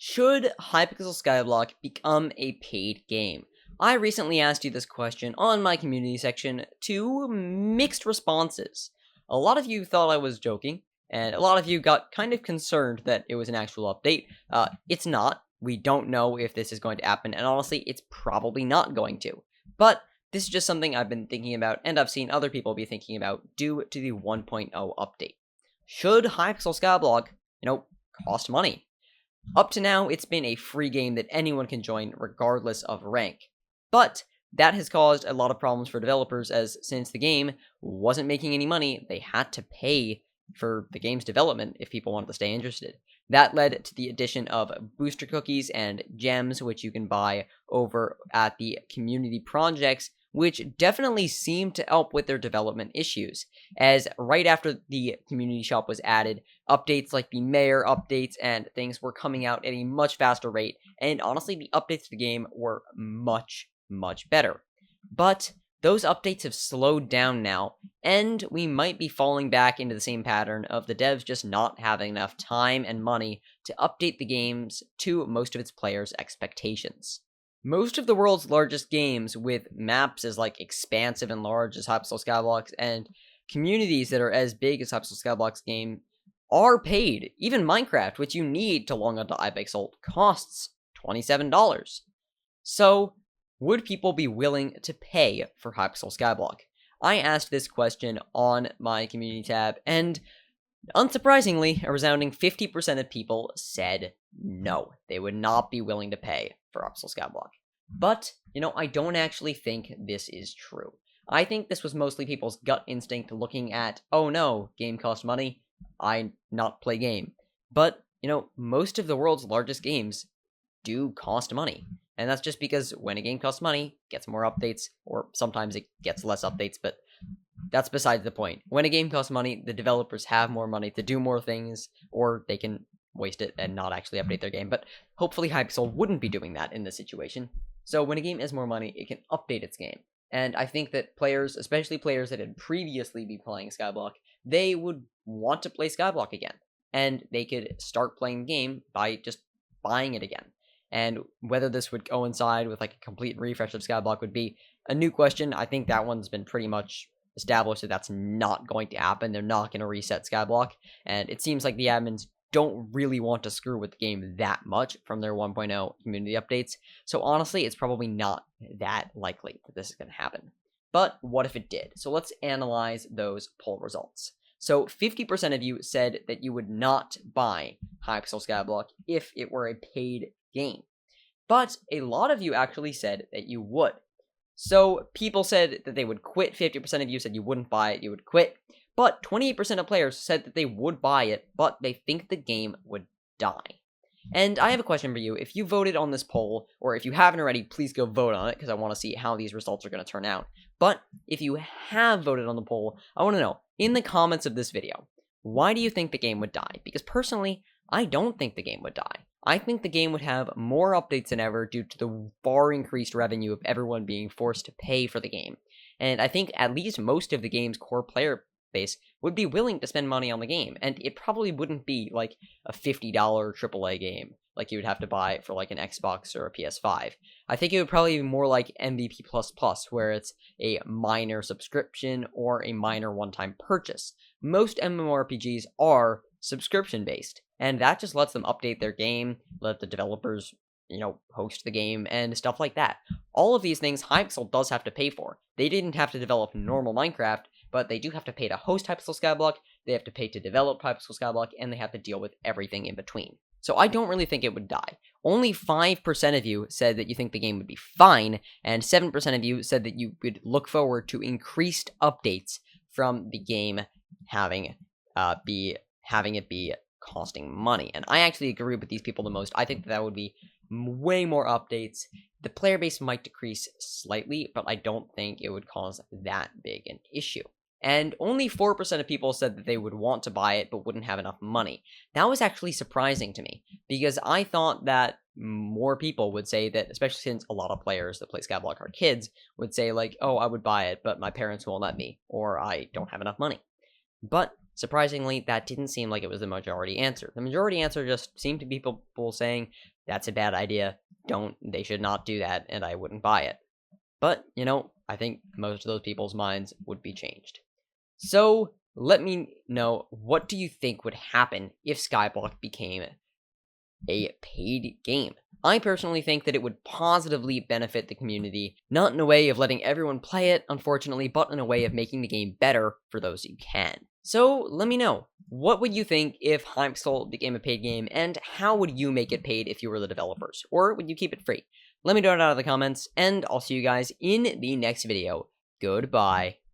Should Hypixel Skyblock become a paid game? I recently asked you this question on my community section to mixed responses. A lot of you thought I was joking, and a lot of you got kind of concerned that it was an actual update. It's not. We don't know if this is going to happen, and honestly, it's probably not going to. But this is just something I've been thinking about, and I've seen other people be thinking about due to the 1.0 update. Should Hypixel Skyblock, cost money? Up to now, it's been a free game that anyone can join regardless of rank. But that has caused a lot of problems for developers, as since the game wasn't making any money, they had to pay for the game's development if people wanted to stay interested. That led to the addition of booster cookies and gems, which you can buy over at the community projects, which definitely seemed to help with their development issues, as right after the community shop was added, updates like the mayor updates and things were coming out at a much faster rate, and honestly, the updates to the game were much better. But those updates have slowed down now, and we might be falling back into the same pattern of the devs just not having enough time and money to update the games to most of its players' expectations. Most of the world's largest games, with maps as expansive and large as Hypixel Skyblock and communities that are as big as Hypixel Skyblock's game, are paid. Even Minecraft, which you need to log onto Hypixel, costs $27. So, would people be willing to pay for Hypixel Skyblock? I asked this question on my community tab, and unsurprisingly, a resounding 50% of people said no. They would not be willing to pay for Hypixel Skyblock. But, I don't actually think this is true. I think this was mostly people's gut instinct looking at, oh no, game costs money, I not play game. But, most of the world's largest games do cost money. And that's just because when a game costs money, it gets more updates, or sometimes it gets less updates, but that's besides the point. When a game costs money, the developers have more money to do more things, or they can waste it and not actually update their game. But hopefully Hypixel wouldn't be doing that in this situation. So when a game has more money, it can update its game. And I think that players, especially players that had previously been playing Skyblock, they would want to play Skyblock again. And they could start playing the game by just buying it again. And whether this would coincide with a complete refresh of Skyblock would be a new question. I think that one's been pretty much established that that's not going to happen. They're not going to reset Skyblock. And it seems like the admins don't really want to screw with the game that much from their 1.0 community updates. So honestly, it's probably not that likely that this is going to happen. But what if it did? So let's analyze those poll results. So 50% of you said that you would not buy Hypixel Skyblock if it were a paid game. But a lot of you actually said that you would. So people said that they would quit. 50% of you said you wouldn't buy it, you would quit. But 28% of players said that they would buy it, but they think the game would die. And I have a question for you. If you voted on this poll, or if you haven't already, please go vote on it, because I want to see how these results are going to turn out. But if you have voted on the poll, I want to know, in the comments of this video, why do you think the game would die? Because personally, I don't think the game would die. I think the game would have more updates than ever due to the far increased revenue of everyone being forced to pay for the game. And I think at least most of the game's core player base would be willing to spend money on the game, and it probably wouldn't be a $50 AAA game like you would have to buy for an Xbox or a PS5. I think it would probably be more like MVP++, where it's a minor subscription or a minor one-time purchase. Most MMORPGs are subscription-based, and that just lets them update their game, let the developers, host the game, and stuff like that. All of these things Hypixel does have to pay for. They didn't have to develop normal Minecraft, but they do have to pay to host Hypixel Skyblock, they have to pay to develop Hypixel Skyblock, and they have to deal with everything in between. So I don't really think it would die. Only 5% of you said that you think the game would be fine, and 7% of you said that you would look forward to increased updates from the game having it be costing money. And I actually agree with these people the most. I think that would be way more updates. The player base might decrease slightly, but I don't think it would cause that big an issue. And only 4% of people said that they would want to buy it but wouldn't have enough money. That was actually surprising to me, because I thought that more people would say that, especially since a lot of players that play Skyblock are kids, would say oh, I would buy it, but my parents won't let me, or I don't have enough money. But Surprisingly, that didn't seem like it was the majority answer. The majority answer just seemed to be people saying, that's a bad idea, they should not do that, and I wouldn't buy it. But, I think most of those people's minds would be changed. So, let me know, what do you think would happen if Skyblock became a paid game? I personally think that it would positively benefit the community, not in a way of letting everyone play it, unfortunately, but in a way of making the game better for those who can. So, let me know, what would you think if Hypixel became a paid game, and how would you make it paid if you were the developers? Or would you keep it free? Let me know it out in the comments, and I'll see you guys in the next video. Goodbye.